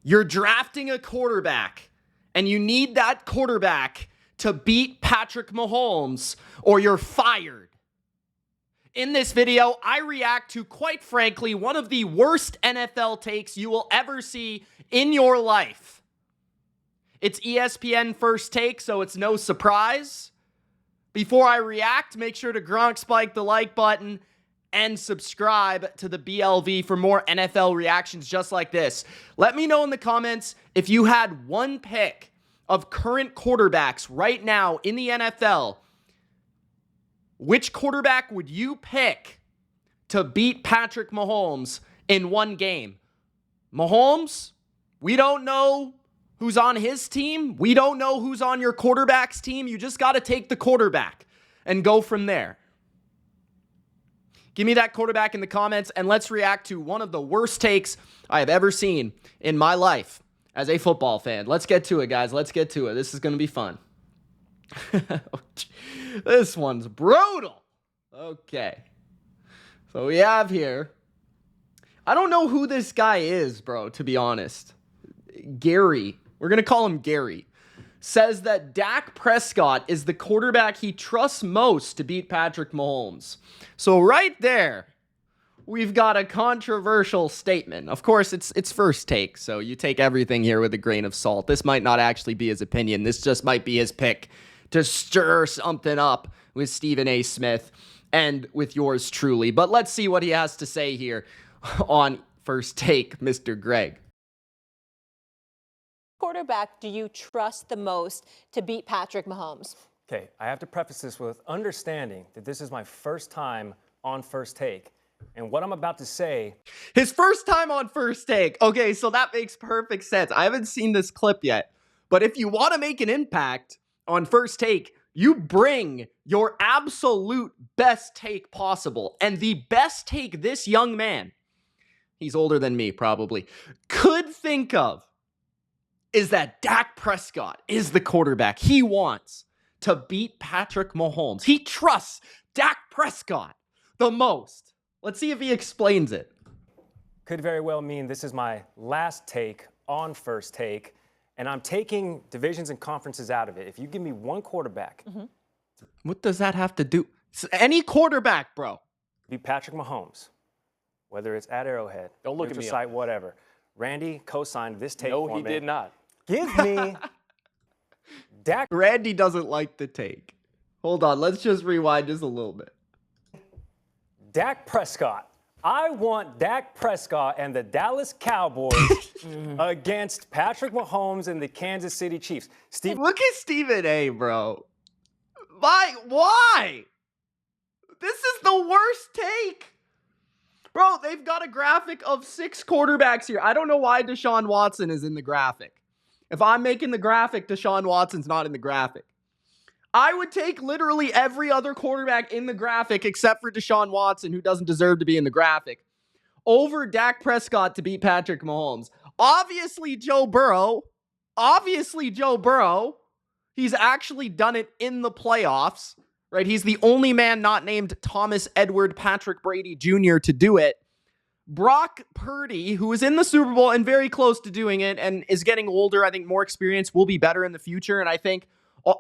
You're drafting a quarterback, and you need that quarterback to beat Patrick Mahomes, or you're fired. In this video, I react to, quite frankly, one of the worst NFL takes you will ever see in your life. It's ESPN First Take, so it's no surprise. Before I react, make sure to Gronk spike the like button and subscribe to the BLV for more NFL reactions just like this. Let me know in the comments if you had one pick of current quarterbacks right now in the NFL. Which quarterback would you pick to beat Patrick Mahomes in one game? Mahomes, we don't know who's on his team. We don't know who's on your quarterback's team. You just got to take the quarterback and go from there. Give me that quarterback in the comments, and let's react to one of the worst takes I have ever seen in my life as a football fan. Let's get to it, guys. Let's get to it. This is going to be fun. This one's brutal. Okay. So we have here, I don't know who this guy is, bro, to be honest. Gary, we're going to call him Gary, says that Dak Prescott is the quarterback he trusts most to beat Patrick Mahomes. So right there, we've got a controversial statement. Of course, it's First Take, so you take everything here with a grain of salt. This might not actually be his opinion. This just might be his pick to stir something up with Stephen A. Smith and with yours truly. But let's see what he has to say here on First Take, Mr. Greg. Quarterback do you trust the most to beat Patrick Mahomes? Okay, I have to preface this with understanding that this is my first time on First Take. And what I'm about to say... His first time on First Take. Okay, so that makes perfect sense. I haven't seen this clip yet. But if you want to make an impact on First Take, you bring your absolute best take possible. And the best take this young man, he's older than me probably, could think of is that Dak Prescott is the quarterback he wants to beat Patrick Mahomes. He trusts Dak Prescott the most. Let's see if he explains it. Could very well mean this is my last take on First Take, and I'm taking divisions and conferences out of it. If you give me one quarterback. What does that have to do? Any quarterback, bro. Beat Patrick Mahomes, whether it's at Arrowhead, don't look at me, site, whatever. Randy co-signed this take for me. No, he did not. Give me Dak. Randy doesn't like the take. Hold on, let's just rewind just a little bit. Dak Prescott. I want Dak Prescott and the Dallas Cowboys against Patrick Mahomes and the Kansas City Chiefs. Look at Stephen A, bro. Why? This is the worst take. Bro, they've got a graphic of 6 quarterbacks here. I don't know why Deshaun Watson is in the graphic. If I'm making the graphic, Deshaun Watson's not in the graphic. I would take literally every other quarterback in the graphic except for Deshaun Watson, who doesn't deserve to be in the graphic, over Dak Prescott to beat Patrick Mahomes. Obviously, Joe Burrow. He's actually done it in the playoffs, right? He's the only man not named Thomas Edward Patrick Brady Jr. to do it. Brock Purdy, who is in the Super Bowl and very close to doing it and is getting older, I think more experience will be better in the future. And I think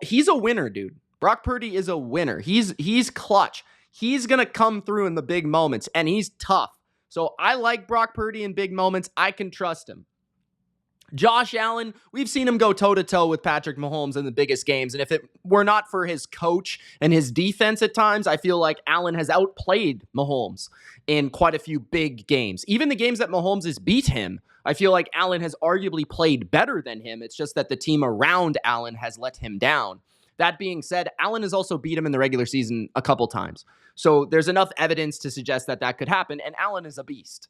he's a winner, dude. Brock Purdy is a winner. He's clutch. He's going to come through in the big moments, and he's tough. So I like Brock Purdy in big moments. I can trust him. Josh Allen, we've seen him go toe-to-toe with Patrick Mahomes in the biggest games, and if it were not for his coach and his defense at times, I feel like Allen has outplayed Mahomes in quite a few big games. Even the games that Mahomes has beat him, I feel like Allen has arguably played better than him. It's just that the team around Allen has let him down. That being said, Allen has also beat him in the regular season a couple times. So there's enough evidence to suggest that that could happen, and Allen is a beast.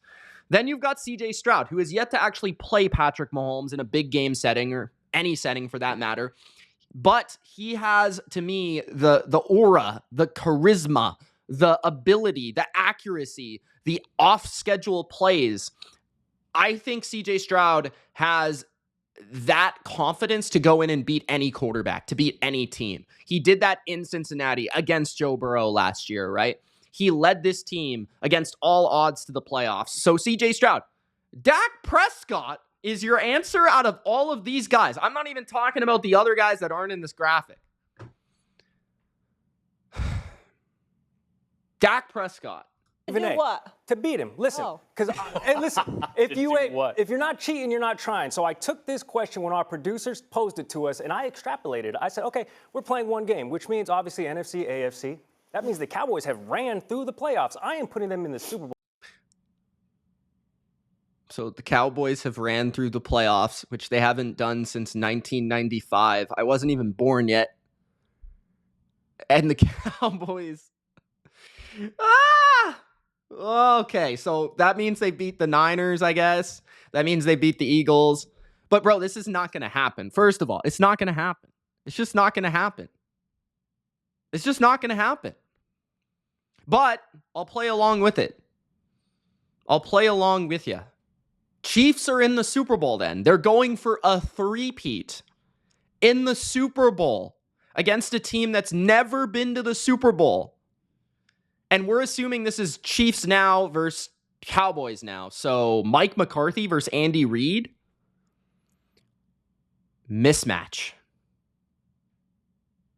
Then you've got CJ Stroud, who has yet to actually play Patrick Mahomes in a big game setting or any setting for that matter. But he has, to me, the aura, the charisma, the ability, the accuracy, the off-schedule plays. I think CJ Stroud has that confidence to go in and beat any quarterback, to beat any team. He did that in Cincinnati against Joe Burrow last year, right? He led this team against all odds to the playoffs. So CJ Stroud, Dak Prescott, is your answer out of all of these guys? I'm not even talking about the other guys that aren't in this graphic. Dak Prescott. To do what? To beat him. Listen, Oh. because listen, if you're not cheating, you're not trying. So I took this question when our producers posed it to us, and I extrapolated. I said, okay, we're playing one game, which means obviously NFC, AFC. That means the Cowboys have ran through the playoffs. I am putting them in the Super Bowl. So the Cowboys have ran through the playoffs, which they haven't done since 1995. I wasn't even born yet. And the Cowboys... Okay, so that means they beat the Niners, I guess. That means they beat the Eagles. But, bro, this is not going to happen. First of all, it's not going to happen. It's just not going to happen. It's just not going to happen. But I'll play along with it. I'll play along with you. Chiefs are in the Super Bowl then. They're going for a three-peat in the Super Bowl against a team that's never been to the Super Bowl. And we're assuming this is Chiefs now versus Cowboys now. So Mike McCarthy versus Andy Reid. Mismatch.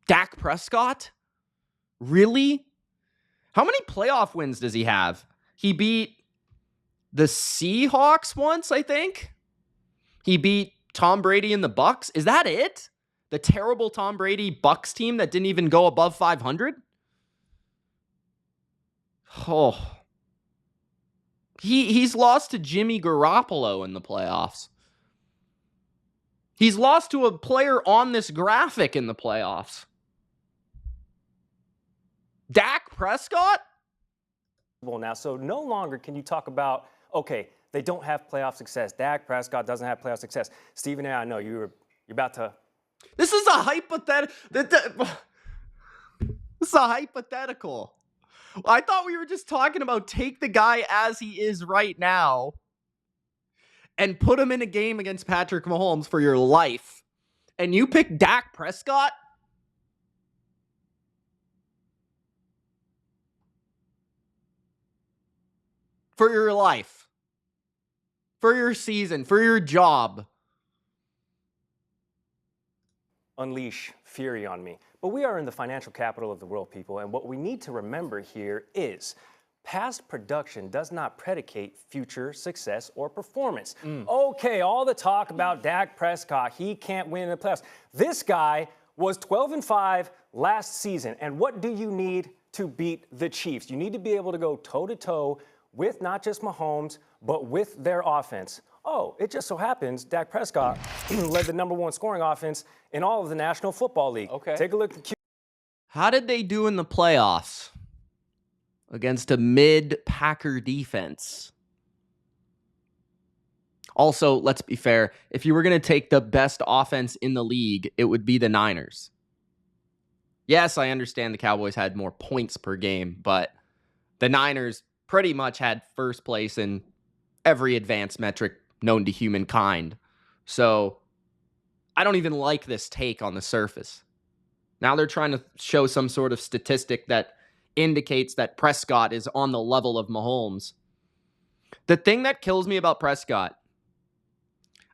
Dak Prescott? Really? How many playoff wins does he have? He beat the Seahawks once, I think. He beat Tom Brady and the Bucks. Is that it? The terrible Tom Brady Bucks team that didn't even go above 500? Oh. He's lost to Jimmy Garoppolo in the playoffs. He's lost to a player on this graphic in the playoffs. Dak Prescott? Now, so no longer can you talk about, okay, they don't have playoff success. Dak Prescott doesn't have playoff success. Stephen A., I know you're about to... This is a hypothetical. This is a hypothetical. I thought we were just talking about take the guy as he is right now and put him in a game against Patrick Mahomes for your life. And you pick Dak Prescott? For your life. For your season. For your job. Unleash fury on me. But we are in the financial capital of the world, people, and what we need to remember here is past production does not predicate future success or performance. Okay, all the talk about Dak Prescott, he can't win in the playoffs. This guy was 12-5 last season, and what do you need to beat the Chiefs? You need to be able to go toe-to-toe with not just Mahomes, but with their offense. Oh, it just so happens Dak Prescott led the #1 scoring offense in all of the National Football League. Okay. Take a look at How did they do in the playoffs against a mid-Packer defense? Also, let's be fair. If you were going to take the best offense in the league, it would be the Niners. Yes, I understand the Cowboys had more points per game, but the Niners pretty much had first place in every advanced metric known to humankind. So I don't even like this take on the surface. Now they're trying to show some sort of statistic that indicates that Prescott is on the level of Mahomes. The thing that kills me about Prescott,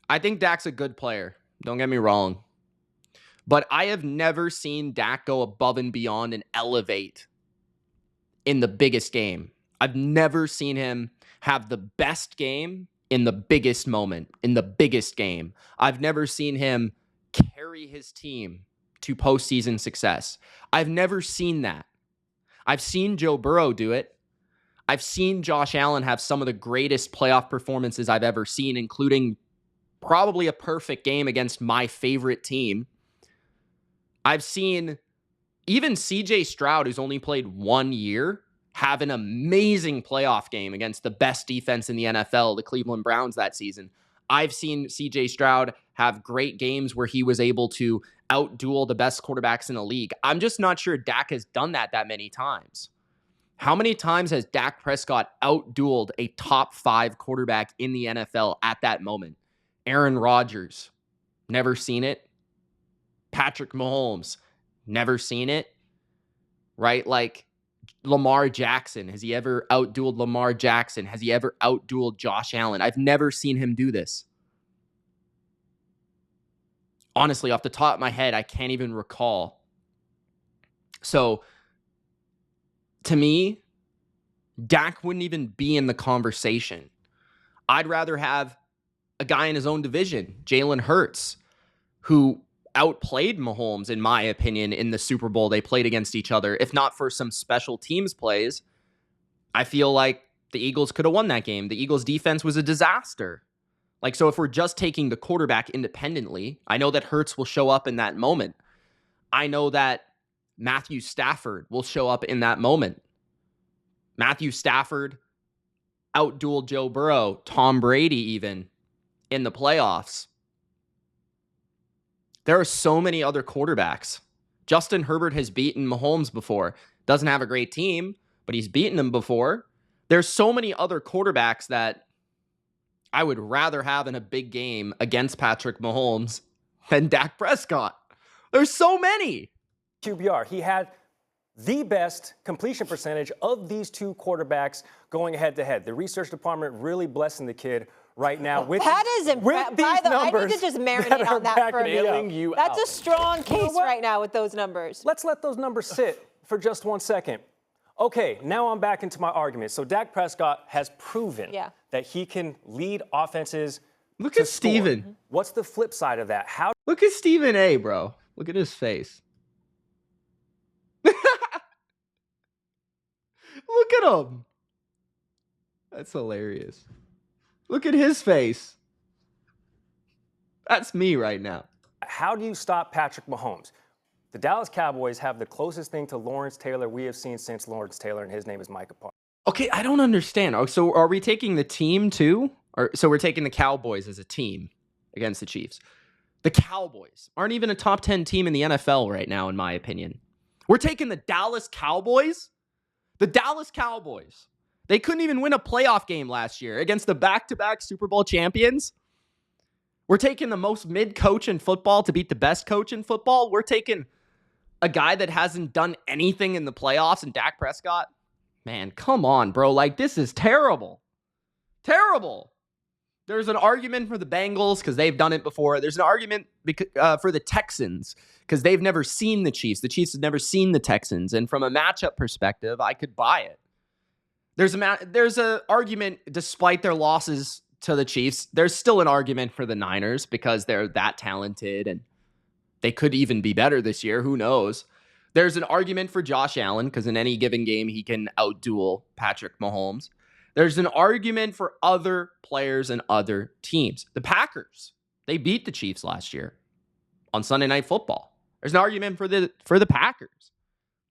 I think Dak's a good player. Don't get me wrong. But I have never seen Dak go above and beyond and elevate in the biggest game. I've never seen him have the best game in the biggest moment, in the biggest game. I've never seen him carry his team to postseason success. I've never seen that. I've seen Joe Burrow do it. I've seen Josh Allen have some of the greatest playoff performances I've ever seen, including probably a perfect game against my favorite team. I've seen even CJ Stroud, who's only played 1 year, have an amazing playoff game against the best defense in the NFL, the Cleveland Browns that season. I've seen CJ Stroud have great games where he was able to outduel the best quarterbacks in the league. I'm just not sure Dak has done that many times. How many times has Dak Prescott outdueled a top 5 quarterback in the NFL at that moment? Aaron Rodgers, never seen it. Patrick Mahomes, never seen it. Right? Like Lamar Jackson, has he ever outdueled Lamar Jackson? Has he ever outdueled Josh Allen? I've never seen him do this. Honestly, off the top of my head, I can't even recall. So, to me, Dak wouldn't even be in the conversation. I'd rather have a guy in his own division, Jalen Hurts, who outplayed Mahomes, in my opinion, in the Super Bowl. They played against each other. If not for some special teams plays, I feel like the Eagles could have won that game. The Eagles' defense was a disaster. Like, so if we're just taking the quarterback independently, I know that Hurts will show up in that moment. I know that Matthew Stafford will show up in that moment. Matthew Stafford outdueled Joe Burrow, Tom Brady even, in the playoffs. There are so many other quarterbacks. Justin Herbert has beaten Mahomes before. Doesn't have a great team, but he's beaten him before. There's so many other quarterbacks that I would rather have in a big game against Patrick Mahomes than Dak Prescott. There's so many. QBR, he had the best completion percentage of these two quarterbacks going head-to-head. The research department really blessing the kid right now with That is impressive. I need to just marinate on that for a minute. That's a strong case right now with those numbers. Let's let those numbers sit for just 1 second. Okay, now I'm back into my argument. So Dak Prescott has proven that he can lead offenses. Look at Steven. What's the flip side of that? Look at Stephen A, bro. Look at his face. Look at him. That's hilarious. Look at his face. That's me right now. How do you stop Patrick Mahomes? The Dallas Cowboys have the closest thing to Lawrence Taylor we have seen since Lawrence Taylor, and his name is Micah Parsons. Okay, I don't understand. Oh, so are we taking the team too? So we're taking the Cowboys as a team against the Chiefs. The Cowboys aren't even a top 10 team in the NFL right now, in my opinion. We're taking the Dallas Cowboys? The Dallas Cowboys. They couldn't even win a playoff game last year against the back-to-back Super Bowl champions. We're taking the most mid coach in football to beat the best coach in football. We're taking a guy that hasn't done anything in the playoffs and Dak Prescott. Man, come on, bro. Like, this is terrible. Terrible. There's an argument for the Bengals because they've done it before. There's an argument for the Texans because they've never seen the Chiefs. The Chiefs have never seen the Texans. And from a matchup perspective, I could buy it. There's an argument, despite their losses to the Chiefs, there's still an argument for the Niners because they're that talented and they could even be better this year. Who knows? There's an argument for Josh Allen because in any given game, he can outduel Patrick Mahomes. There's an argument for other players and other teams. The Packers, they beat the Chiefs last year on Sunday Night Football. There's an argument for the Packers.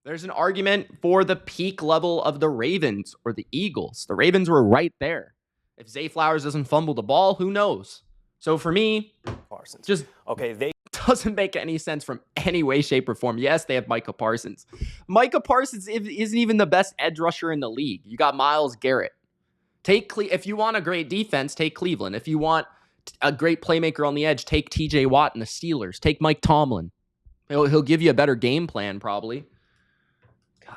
There's an argument for the peak level of the Ravens or the Eagles. The Ravens were right there. If Zay Flowers doesn't fumble the ball, who knows? So for me, Parsons. Just they doesn't make any sense from any way, shape, or form. Yes, they have Micah Parsons. Micah Parsons isn't even the best edge rusher in the league. You got Myles Garrett. If you want a great defense, take Cleveland. If you want a great playmaker on the edge, take TJ Watt and the Steelers. Take Mike Tomlin. He'll give you a better game plan, probably.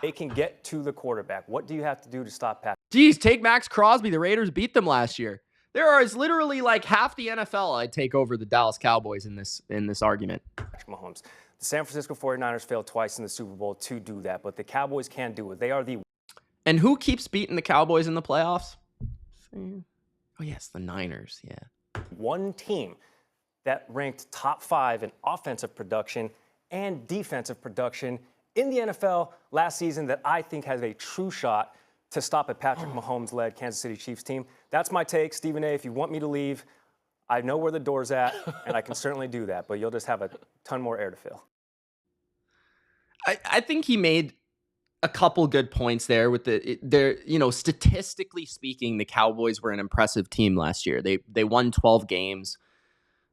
They can get to the quarterback. What do you have to do to stop Patrick? Geez, take Max Crosby. The Raiders beat them last year. There is literally like half the NFL I'd take over the Dallas Cowboys in this argument. Patrick Mahomes. The San Francisco 49ers failed twice in the Super Bowl to do that, but the Cowboys can do it. They are the... And who keeps beating the Cowboys in the playoffs? Oh, yes, the Niners, yeah. One team that ranked top 5 in offensive production and defensive production in the NFL last season that I think has a true shot to stop a Patrick Mahomes-led Kansas City Chiefs team. That's my take. Stephen A., if you want me to leave, I know where the door's at, and I can certainly do that, but you'll just have a ton more air to fill. I think he made a couple good points there with statistically speaking, the Cowboys were an impressive team last year. They won 12 games.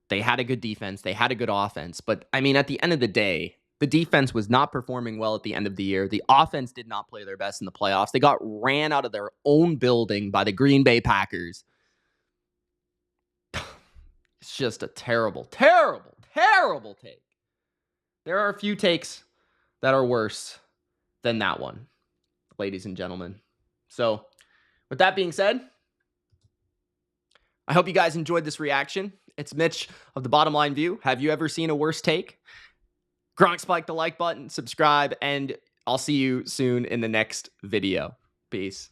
They had a good defense. They had a good offense. But, I mean, at the end of the day, the defense was not performing well at the end of the year. The offense did not play their best in the playoffs. They got ran out of their own building by the Green Bay Packers. It's just a terrible, terrible, terrible take. There are a few takes that are worse than that one, ladies and gentlemen. So, with that being said, I hope you guys enjoyed this reaction. It's Mitch of the Bottom Line View. Have you ever seen a worse take? Gronk spike the like button, subscribe, and I'll see you soon in the next video. Peace.